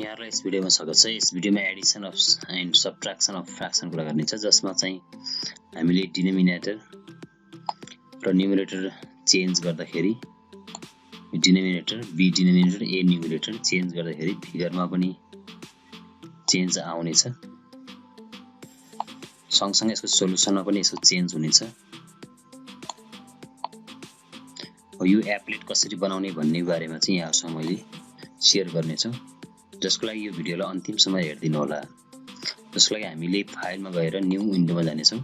यहाँहरुलाई यस भिडियोमा स्वागत छ। यस भिडियोमा addition of and subtraction of fraction कुरा गर्नेछ, जसमा चाहिँ हामीले डिनोमिनेटर र न्युमरेटर चेन्ज गर्दाखेरि denominator B denominator A numerator change गर्दाखेरि फिगरमा पनि चेन्ज आउनेछ। सँगसँगै यसको सोलुसनमा पनि यसको चेन्ज हुनेछ। यो एप्लेट कसरी बनाउने भन्ने बारेमा चाहिँ यहाँहरुसँग मैले शेयर गर्नेछु, जसको लागि यो भिडियोलाई अन्तिमसम्म हेर्दिनु होला। जसको लागि हामीले फाइलमा गएर न्यू विन्डोमा जानेछौँ।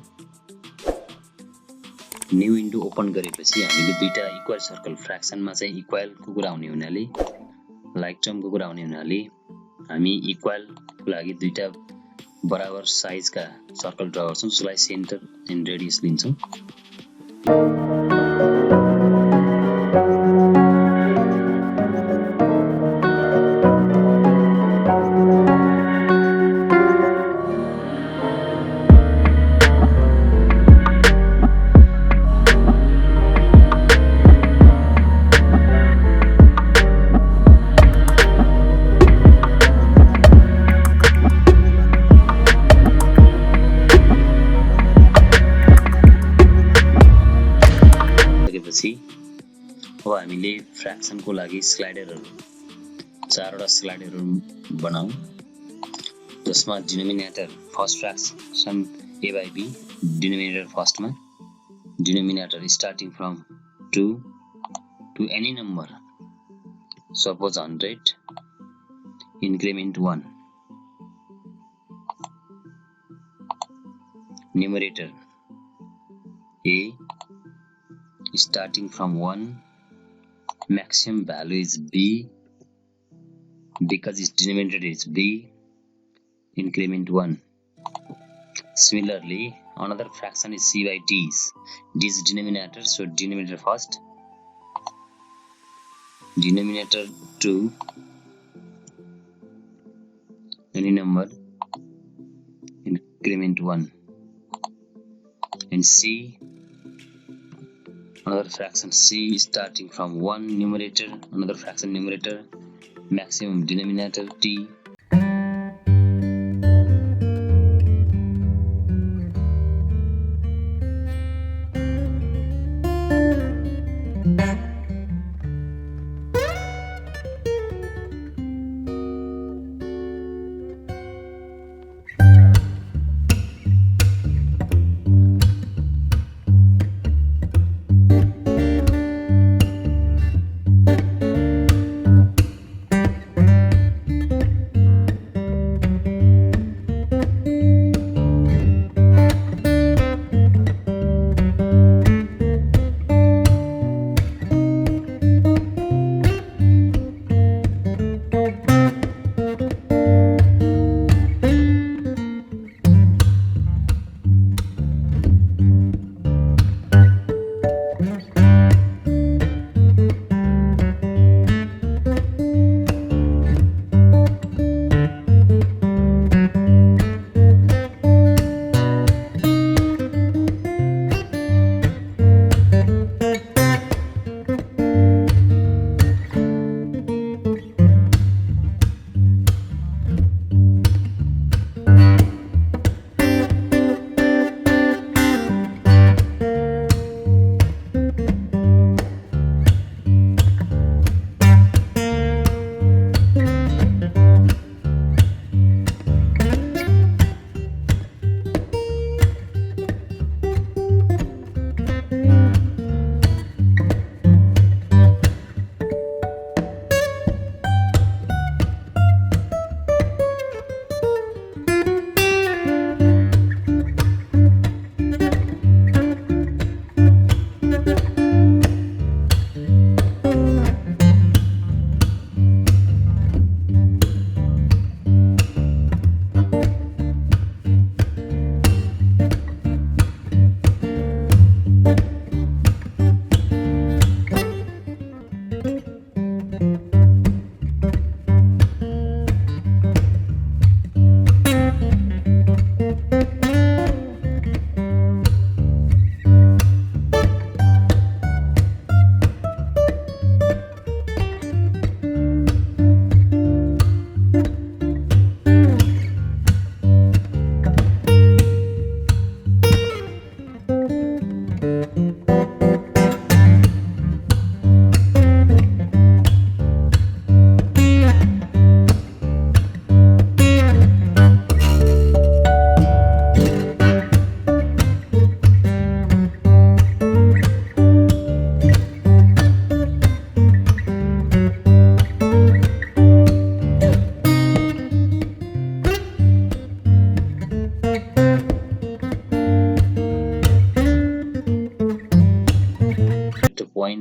न्यू विन्डो ओपन गरेपछि हामीले दुईटा इक्वल सर्कल फ्र्याक्सनमा चाहिँ इक्वलको कुरा आउने हुनाले लाइक टर्मको कुरा आउने हुनाले हामी इक्वलको लागि दुईटा बराबर साइजका सर्कल ड्रा गर्छौँ, जसलाई सेन्टर एन्ड रेडियस लिन्छौँ। अब हामीले फ्र्याक्सनको लागि स्लाइडरहरु चारवटा स्लाइडरहरु बनाऊ, जसमा denominator first fraction a by b denominator फर्स्टमा denominator starting from 2 to any number, suppose 100, increment 1, numerator a starting from 1, maximum value is b because its denominator is b, increment 1. Similarly, another fraction is c by d. D is denominator, so denominator first, denominator 2, any number, increment 1, and c, another fraction c starting from 1, numerator, another fraction numerator, maximum denominator t.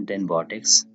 and then vertex.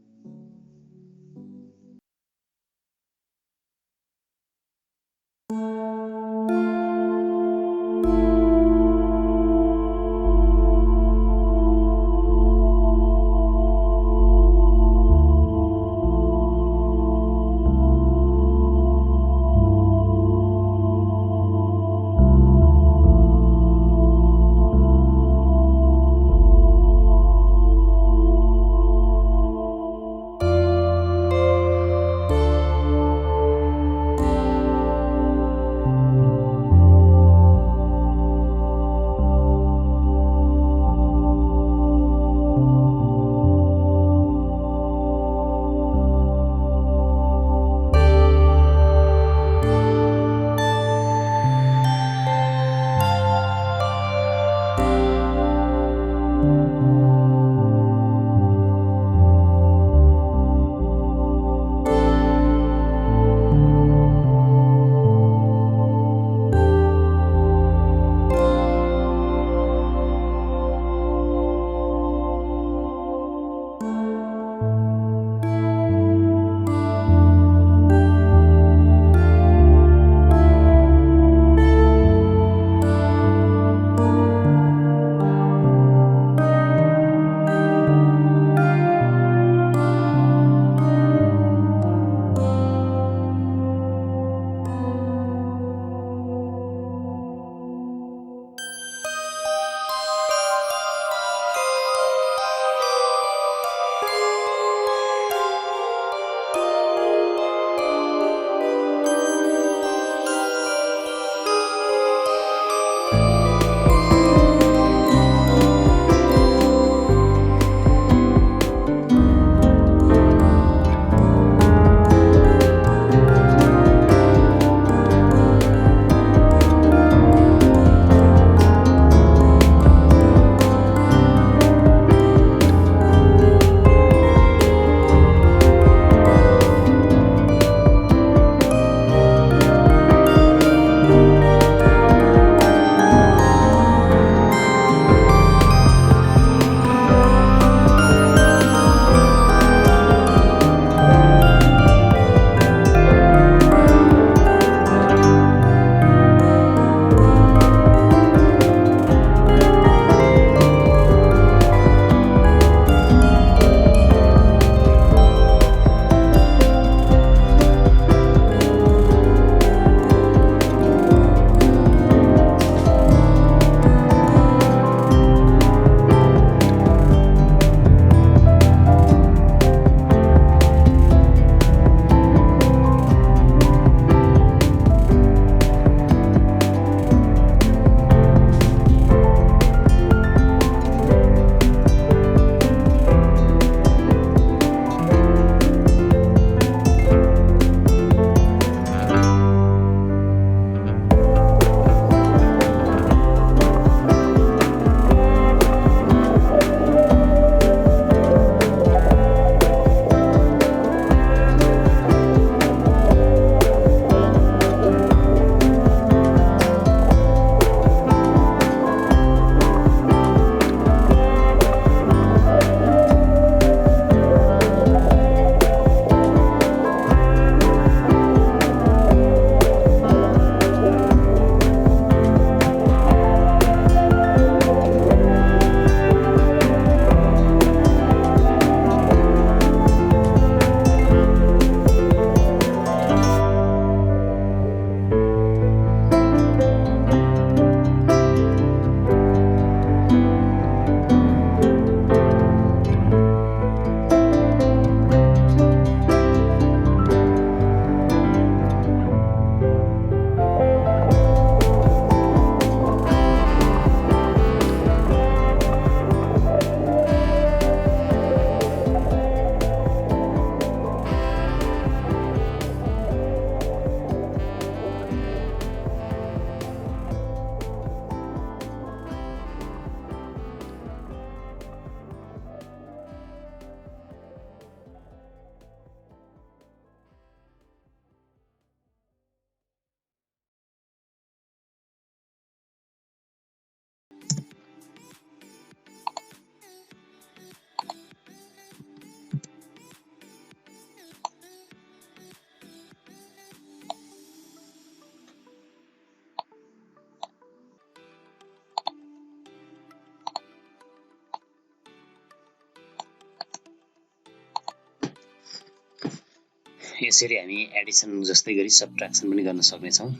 यसरी हामी Edison जस्तै गरी सबट्र्याक्सन पनि गर्न सक्ने छौं।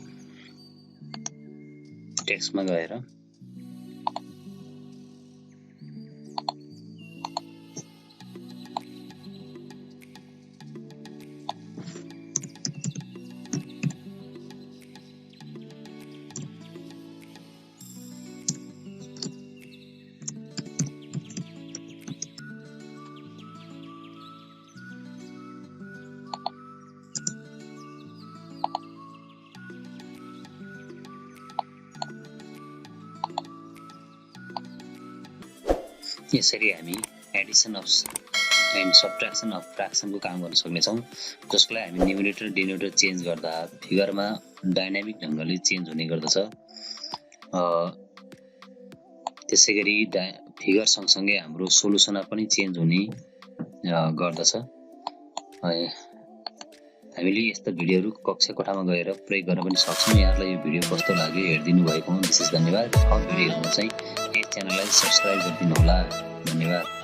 टेक्स्टमा गएर यसरी हामी Edison of and subtraction of फ्र्याक्सनको काम गर्न सक्ने छौं, जसलाई हामी न्युमरेटर डिनोमिनेटर चेन्ज गर्दा फिगरमा डायनामिक ढंगले चेन्ज हुने गर्दछ। त्यसैगरी फिगर सँगसँगै हाम्रो सोलुसनमा पनि चेन्ज हुने गर्दछ। हामीले यस्ता भिडियोहरु कक्षा कोठामा गएर प्रयोग गर्न पनि सक्छौं। यहाँलाई यो भिडियो कस्तो लाग्यो हेर्दिनु भएकोमा विशेष धन्यवाद। थप भिडियो हेर्न चाहिँ यस च्यानललाई सब्स्क्राइब गरिदिनु होला। धन्यवाद।